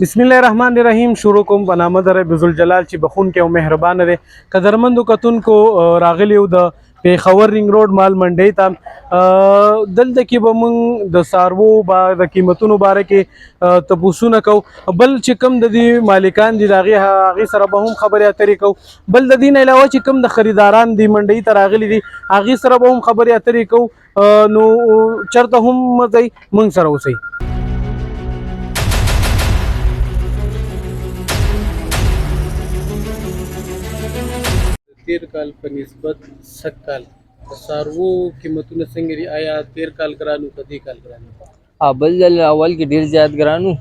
بسم الله الرحمن الرحیم. شروع کوم په نامه د رب ذوالجلال چې بخون کې او مهربان دی. قدرمندو کتونکو راغلیو د پیښور رینګ روډ مال منډی ته دلته کې به موږ د څاروو د قیمتونو باره کې تپوسونه کوو. بل چې کوم د دې مالکان دي د هغې سره به هم خبرې اترې کوو. بل د دې نه علاوه چې کوم د خریداران دي منډۍ ته راغلي دي هغې سره به هم خبرې اترې کوو. نو چېرته هم مه ځئ، موږ سره اوسئ. تیر کال په نسبت سږ کال د څاروو قیمتونه څنګه دي؟ آیا تیر کال ګران و که دې کال ګران و؟ بل ځل اول کې ډېر زیات ګران و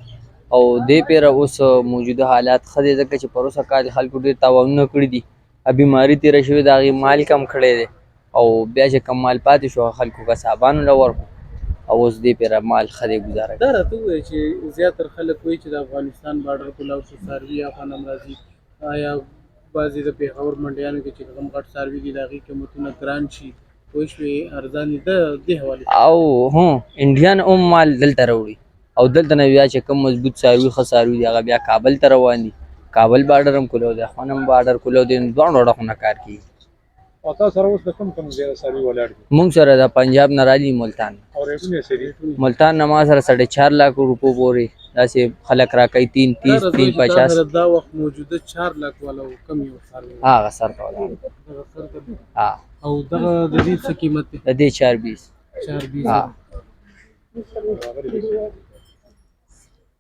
او دې پیره اوس موجوده حالات ښه دی، ځکه چې پروسه کال خلکو ډېر تاوانونه کړي دي. بیماري تېره شوې د هغې مال کم کړی دی او بیا چې کم مال پاتې شو خلکو قصابانو له ورکړو او اوس دې پیره مال ښه دی ګزاره کوي. دا راته ووایه چې زیاتره خلک وایي چې د افغانستان بارډر کلاو څه څاروي افغان هم راځي. آیا بعضې د پېښور منډیانو کې چې کوم غټ څاروي دي د هغې قیمتونه ګران شي پوه شوې ارزان دي د دې حوالې او انډیان هم مال دلته راوړي او دلته نه بیا چې کوم مضبوط څاروي ښه څاروي دي هغه بیا کابل ته روان دي. کابل بارډر هم کلو دی، افغان هم بارډر کلو دی، نو دواړو اړخونه کار کوي. او تاسو سره اوس د کوم زیاده څاروي ولاړ دي؟ موږ سره د پنجاب نه راځي ملتان. او ریټونه یې څه دي؟ ملتان نه ما سره 4.5 लाख روپو پورې داسې خلک راکوي 330 350. دا وخت موجوده 4 लाख والا کم یو څاروي هغه سر ته ولاړ او دغه د دې څه قیمت دی؟ د دې 420. 420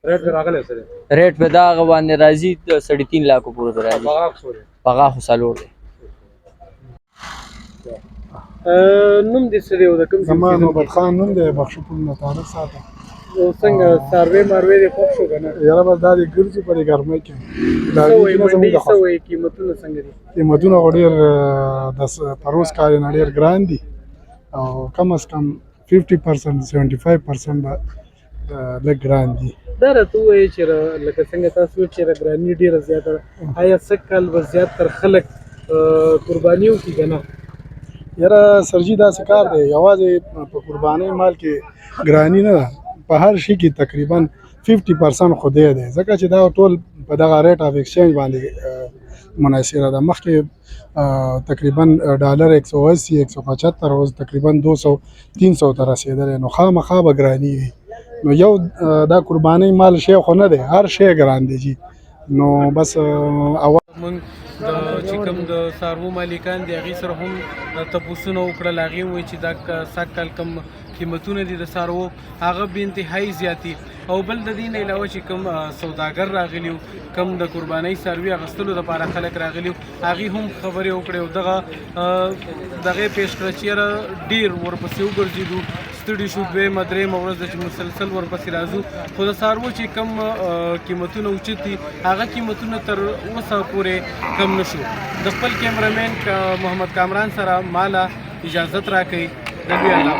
ریټ به راغلی څه دی؟ ریټ په دا هغه باندې راځي د 3.5 लाख پورې ته راځي. بغاق څو دی؟ بغاق خو څلور دی. نوم دې څه دی او د کوم زما نوبت خان نوم دی، بخشپور نه تعلق ساتم. او څنګه څاروي ماروي دې خوښ شو که نه؟ یاره بس دا دې ګرځي په دې ګرمۍ کې څه وایي منډۍ څه وایي قیمتونه څنګه دي؟ قیمتونه خو ډېر د پروس کال نه ډېر ګران دي او کم از کم 50% 75% به لږ ګران دي. دا راته ووایه چې لکه څنګه تاسو وایئ چې ګراني ډېره زیاته ده، آیا سږ کال به زیاتره خلک قرباني وکړي که نه؟ یاره سرجي داسې کار دی، یوازې په قربانۍ مال کې ګراني نه ده، په هر شي کې تقریبا 50% خو دی ځکه چې دا ټول په دغه ریټ اف ایکسچینج باندې منحصره ده. مخکې تقریبا ډالر 180 175 اوس تقریبا 200 300 ته رسېدلی، نو خامخا به ګراني وي. نو یو دا قربانۍ مال شی خو نه دی، هر شی ګران دی جي. نو بس اول موږ د چې کوم د څاروو مالکان دي هغې سره هم تپوسونه وکړل. هغې ووایي چې دا سږ کال کوم قیمتونه دي د څاروو هغه بې انتهایي زیات دي. او بل د دې نه علاوه چې کوم سوداګر راغلي وو، کوم د قربانۍ څاروي اخیستلو دپاره خلک راغلي وو، هغې هم خبرې وکړې او دغې پیش کړه چې یاره ډېر ورپسې وګرځېدو، ستړي شو، دویمه درېیمه ورځ ده چې مسلسل ورپسې راځو، خو د څاروو چې کوم قیمتونه اوچت دي هغه قیمتونه تر اوسه پورې کم نه شو. د خپل کیمرامین محمد کامران سره ماله اجازت راکوي. د دوی الله